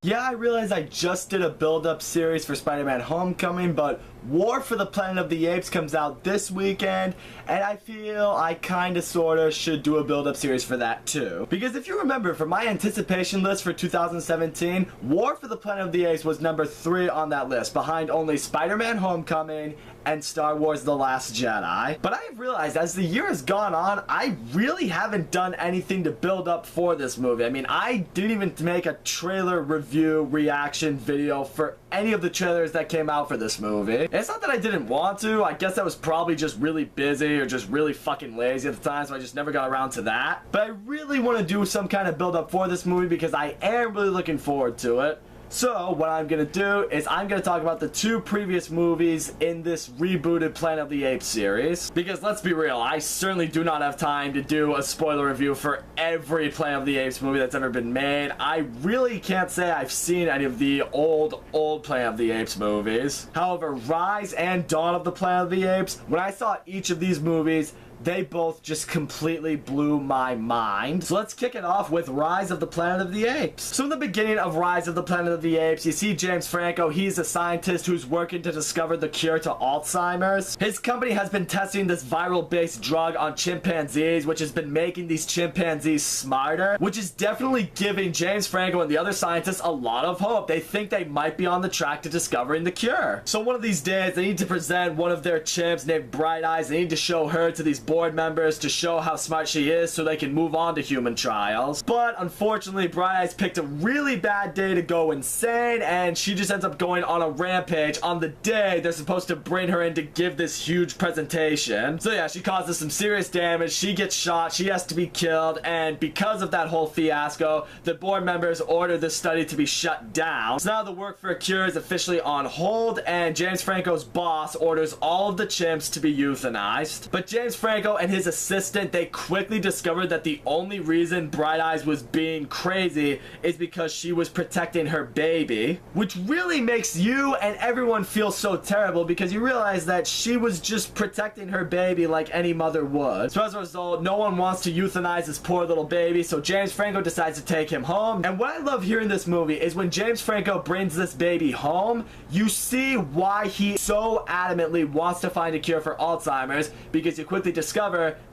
Yeah, I realize I just did a build-up series for Spider-Man Homecoming, but War for the Planet of the Apes comes out this weekend, and I feel I kinda sorta should do a build-up series for that too. Because if you remember, for my anticipation list for 2017, War for the Planet of the Apes was number 3 on that list, behind only Spider-Man Homecoming and Star Wars The Last Jedi. But I have realized as the year has gone on, I really haven't done anything to build up for this movie. I mean, I didn't even make a trailer review reaction video for any of the trailers that came out for this movie. And it's not that I didn't want to, I guess I was probably just really busy or just really fucking lazy at the time, so I just never got around to that. But I really want to do some kind of build up for this movie because I am really looking forward to it. So, what I'm going to do is I'm going to talk about the 2 previous movies in this rebooted Planet of the Apes series. Because let's be real, I certainly do not have time to do a spoiler review for every Planet of the Apes movie that's ever been made. I really can't say I've seen any of the old Planet of the Apes movies. However, Rise and Dawn of the Planet of the Apes, when I saw each of these movies, they both just completely blew my mind. So let's kick it off with Rise of the Planet of the Apes. So in the beginning of Rise of the Planet of the Apes, you see James Franco. He's a scientist who's working to discover the cure to Alzheimer's. His company has been testing this viral-based drug on chimpanzees, which has been making these chimpanzees smarter, which is definitely giving James Franco and the other scientists a lot of hope. They think they might be on the track to discovering the cure. So one of these days, they need to present one of their chimps named Bright Eyes. They need to show her to these board members to show how smart she is so they can move on to human trials. But unfortunately, Bright Eyes picked a really bad day to go insane, and she just ends up going on a rampage on the day they're supposed to bring her in to give this huge presentation. So yeah, she causes some serious damage, she gets shot, she has to be killed, and because of that whole fiasco, the board members order this study to be shut down. So now the work for a cure is officially on hold, and James Franco's boss orders all of the chimps to be euthanized. But James Franco and his assistant, they quickly discovered that the only reason Bright Eyes was being crazy is because she was protecting her baby, which really makes you and everyone feel so terrible because you realize that she was just protecting her baby like any mother would. So as a result, no one wants to euthanize this poor little baby, so James Franco decides to take him home. And what I love here in this movie is when James Franco brings this baby home, you see why he so adamantly wants to find a cure for Alzheimer's, because you quickly discover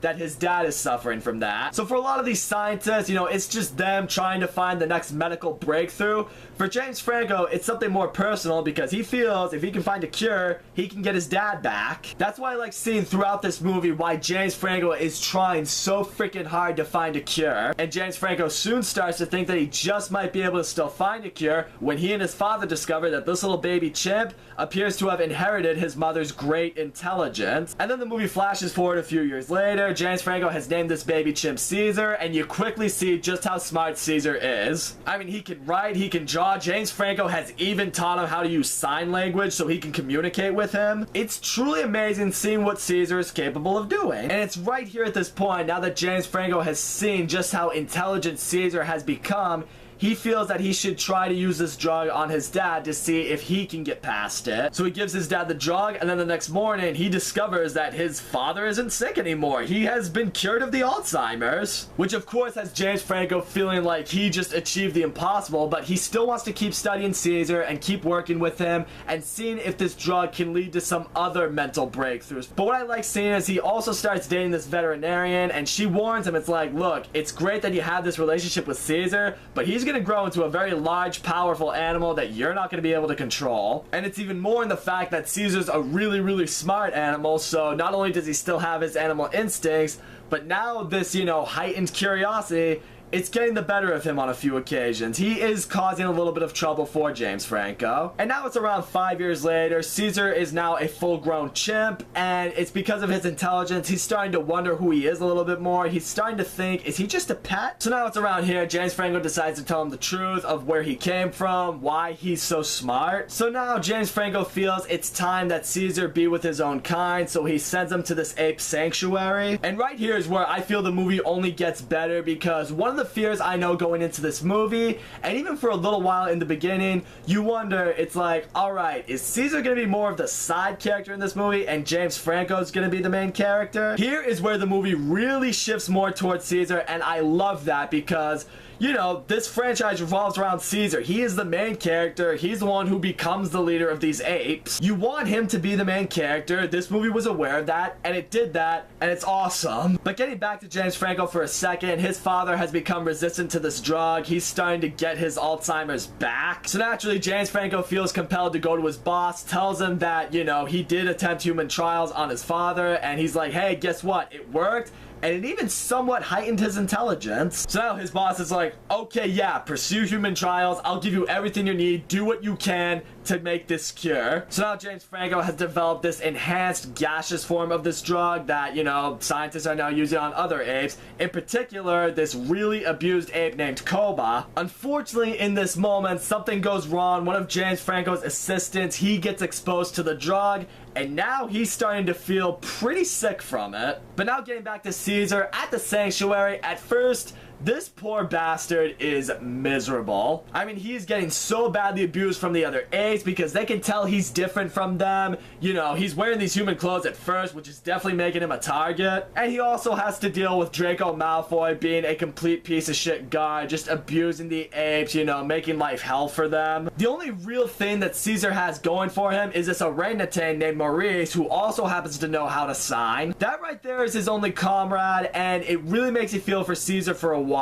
that his dad is suffering from that. So for a lot of these scientists, you know, it's just them trying to find the next medical breakthrough. For James Franco, it's something more personal because he feels if he can find a cure, he can get his dad back. That's why I like seeing throughout this movie why James Franco is trying so freaking hard to find a cure. And James Franco soon starts to think that he just might be able to still find a cure when he and his father discover that this little baby chimp appears to have inherited his mother's great intelligence. And then the movie flashes forward a few years later. James Franco has named this baby chimp Cesar, and you quickly see just how smart Cesar is. I mean, he can write, he can draw. James Franco has even taught him how to use sign language so he can communicate with him. It's truly amazing seeing what Cesar is capable of doing. And it's right here at this point, now that James Franco has seen just how intelligent Cesar has become, he feels that he should try to use this drug on his dad to see if he can get past it. So he gives his dad the drug, and then the next morning he discovers that his father isn't sick anymore. He has been cured of the Alzheimer's, which of course has James Franco feeling like he just achieved the impossible, but he still wants to keep studying Cesar and keep working with him and seeing if this drug can lead to some other mental breakthroughs. But what I like seeing is he also starts dating this veterinarian, and she warns him, it's like, look, it's great that you have this relationship with Cesar, but he's going to grow into a very large, powerful animal that you're not going to be able to control. And it's even more in the fact that Caesar's a really, really smart animal, so not only does he still have his animal instincts, but now this, you know, heightened curiosity, it's getting the better of him on a few occasions. He is causing a little bit of trouble for James Franco. And now it's around 5 years later. Cesar is now a full-grown chimp, and it's because of his intelligence. He's starting to wonder who he is a little bit more. He's starting to think, is he just a pet? So now it's around here. James Franco decides to tell him the truth of where he came from, why he's so smart. So now James Franco feels it's time that Cesar be with his own kind, so he sends him to this ape sanctuary. And right here is where I feel the movie only gets better, because one of the fears I know going into this movie, and even for a little while in the beginning, you wonder, it's like, alright, is Cesar gonna be more of the side character in this movie and James Franco's gonna be the main character? Here is where the movie really shifts more towards Cesar, and I love that because you know, this franchise revolves around Cesar. He is the main character. He's the one who becomes the leader of these apes. You want him to be the main character. This movie was aware of that, and it did that, and it's awesome. But getting back to James Franco for a second, his father has become resistant to this drug. He's starting to get his Alzheimer's back. So naturally, James Franco feels compelled to go to his boss, tells him that, you know, he did attempt human trials on his father, and he's like, hey, guess what? It worked. And it even somewhat heightened his intelligence. So now his boss is like, okay, yeah, pursue human trials. I'll give you everything you need. Do what you can to make this cure. So now James Franco has developed this enhanced gaseous form of this drug that, you know, scientists are now using on other apes. In particular, this really abused ape named Koba. Unfortunately, in this moment, something goes wrong. One of James Franco's assistants, he gets exposed to the drug, and now he's starting to feel pretty sick from it. But now getting back to Cesar, at the sanctuary, at first, this poor bastard is miserable. I mean, he's getting so badly abused from the other apes because they can tell he's different from them. You know, he's wearing these human clothes at first, which is definitely making him a target. And he also has to deal with Draco Malfoy being a complete piece of shit guy, just abusing the apes, you know, making life hell for them. The only real thing that Cesar has going for him is this orangutan named Maurice, who also happens to know how to sign. That right there is his only comrade, and it really makes you feel for Cesar for a while.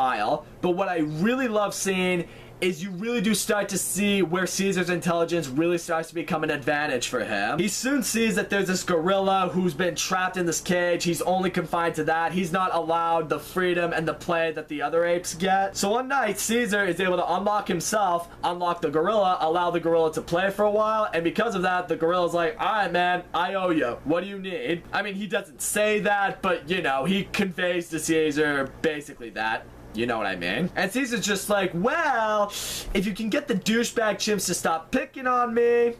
But what I really love seeing is you really do start to see where Cesar's intelligence really starts to become an advantage for him. He soon sees that there's this gorilla who's been trapped in this cage. He's only confined to that. He's not allowed the freedom and the play that the other apes get. So one night, Cesar is able to unlock himself, unlock the gorilla, allow the gorilla to play for a while, and because of that, the gorilla's like, alright man, I owe you. What do you need? I mean, he doesn't say that, but you know, he conveys to Cesar basically that. You know what I mean? And Cesar's just like, well, if you can get the douchebag chimps to stop picking on me,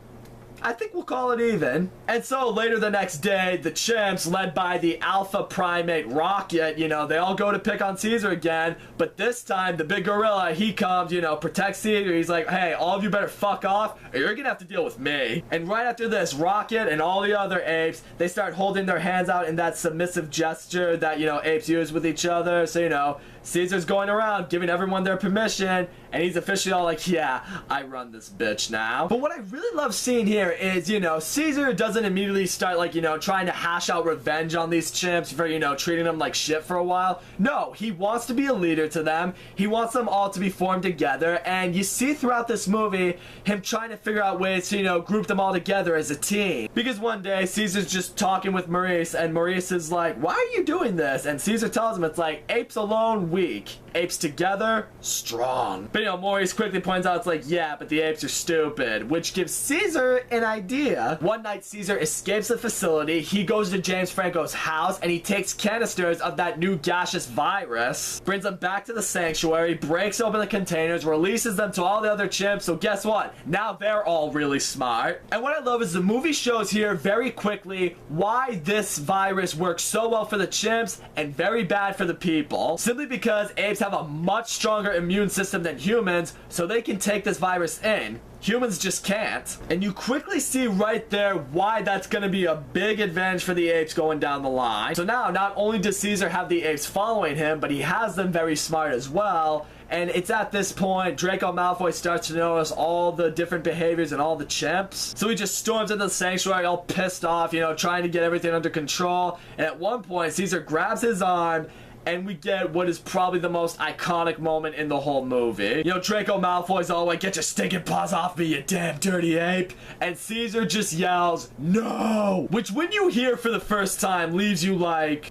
I think we'll call it even. And so later the next day, the chimps, led by the alpha primate Rocket, you know, they all go to pick on Cesar again. But this time, the big gorilla, he comes, you know, protects Cesar. He's like, hey, all of you better fuck off, or you're gonna have to deal with me. And right after this, Rocket and all the other apes, they start holding their hands out in that submissive gesture that, you know, apes use with each other. So, you know, Cesar's going around giving everyone their permission, and he's officially all like, yeah, I run this bitch now. But what I really love seeing here is, you know, Cesar doesn't immediately start, like, you know, trying to hash out revenge on these chimps for, you know, treating them like shit for a while. No, he wants to be a leader to them. He wants them all to be formed together, and you see throughout this movie him trying to figure out ways to, you know, group them all together as a team. Because one day, Cesar's just talking with Maurice, and Maurice is like, why are you doing this? And Cesar tells him, it's like, apes alone, weak. Apes together, strong. But you know, Maurice quickly points out, it's like, yeah, but the apes are stupid, which gives Cesar an idea. One night, Cesar escapes the facility. He goes to James Franco's house, and he takes canisters of that new gaseous virus, brings them back to the sanctuary, breaks open the containers, releases them to all the other chimps. So guess what? Now they're all really smart. And what I love is the movie shows here very quickly why this virus works so well for the chimps and very bad for the people. Simply because apes have a much stronger immune system than humans, so they can take this virus in. Humans just can't. And you quickly see right there why that's gonna be a big advantage for the apes going down the line. So now, not only does Cesar have the apes following him, but he has them very smart as well. And it's at this point, Draco Malfoy starts to notice all the different behaviors and all the chimps. So he just storms into the sanctuary all pissed off, you know, trying to get everything under control. And at one point, Cesar grabs his arm, and we get what is probably the most iconic moment in the whole movie. You know, Draco Malfoy's all like, get your stinking paws off me, you damn dirty ape. And Cesar just yells, no! Which when you hear for the first time, leaves you like...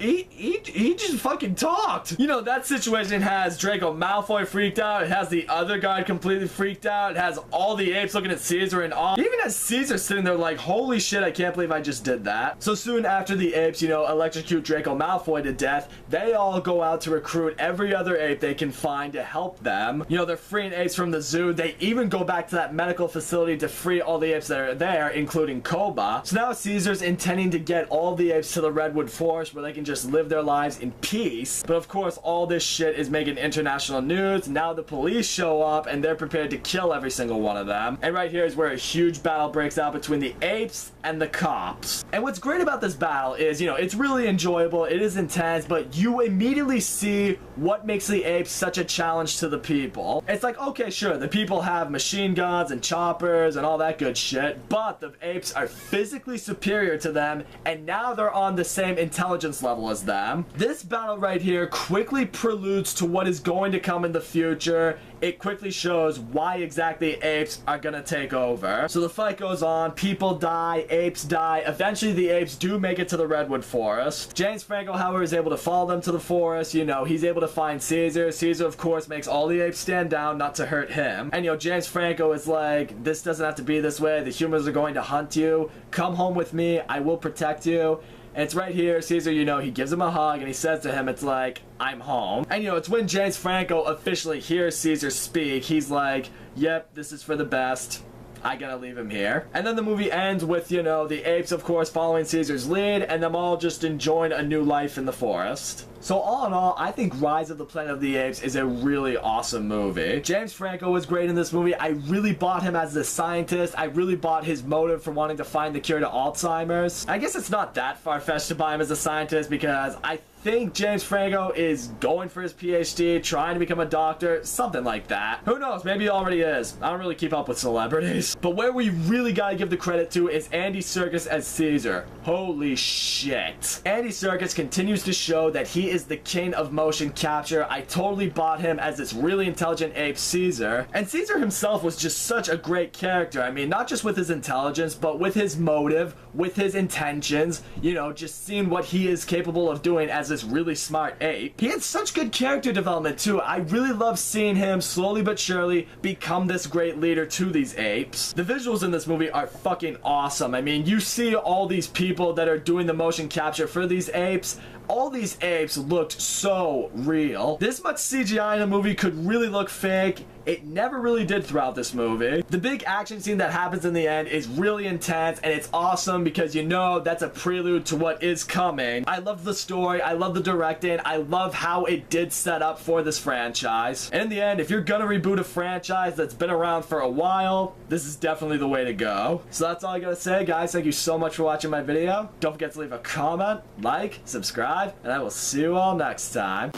He just fucking talked. You know, that situation has Draco Malfoy freaked out. It has the other guy completely freaked out. It has all the apes looking at Cesar in awe. It even has Cesar sitting there like, holy shit, I can't believe I just did that. So soon after the apes, you know, electrocute Draco Malfoy to death, they all go out to recruit every other ape they can find to help them. You know, they're freeing apes from the zoo. They even go back to that medical facility to free all the apes that are there, including Koba. So now Cesar's intending to get all the apes to the Redwood Forest where they can just live their lives in peace. But of course, all this shit is making international news. Now the police show up and they're prepared to kill every single one of them. And right here is where a huge battle breaks out between the apes and the cops. And what's great about this battle is, you know, it's really enjoyable, it is intense, but you immediately see what makes the apes such a challenge to the people. It's like, okay, sure, the people have machine guns and choppers and all that good shit, but the apes are physically superior to them, and now they're on the same intelligence level as them. This battle right here quickly preludes to what is going to come in the future. It quickly shows why exactly apes are gonna take over. So the fight goes on, people die, apes die. Eventually the apes do make it to the redwood forest. James Franco, however, is able to follow them to the forest. You know, he's able to find Cesar. Cesar, of course, makes all the apes stand down not to hurt him. And, you know, James Franco is like, this doesn't have to be this way. The humans are going to hunt you. Come home with me. I will protect you. And it's right here, Cesar, you know, he gives him a hug and he says to him, it's like, I'm home. And, you know, it's when James Franco officially hears Cesar speak, he's like, yep, this is for the best. I gotta leave him here. And then the movie ends with, you know, the apes, of course, following Caesar's lead, and them all just enjoying a new life in the forest. So all in all, I think Rise of the Planet of the Apes is a really awesome movie. James Franco was great in this movie. I really bought him as a scientist. I really bought his motive for wanting to find the cure to Alzheimer's. I guess it's not that far-fetched to buy him as a scientist because I think James Franco is going for his PhD, trying to become a doctor, something like that. Who knows, maybe he already is. I don't really keep up with celebrities. But where we really gotta give the credit to is Andy Serkis as Cesar. Holy shit. Andy Serkis continues to show that he is the king of motion capture. I totally bought him as this really intelligent ape, Cesar. And Cesar himself was just such a great character. I mean, not just with his intelligence, but with his motive, with his intentions, you know, just seeing what he is capable of doing as this really smart ape. He had such good character development too. I really love seeing him slowly but surely become this great leader to these apes. The visuals in this movie are fucking awesome. I mean, you see all these people that are doing the motion capture for these apes. All these apes looked so real. This much CGI in a movie could really look fake. It never really did throughout this movie. The big action scene that happens in the end is really intense, and it's awesome because you know that's a prelude to what is coming. I love the story, I love the directing, I love how it did set up for this franchise. And in the end, if you're gonna reboot a franchise that's been around for a while, this is definitely the way to go. So that's all I gotta say, guys. Thank you so much for watching my video. Don't forget to leave a comment, like, subscribe, and I will see you all next time.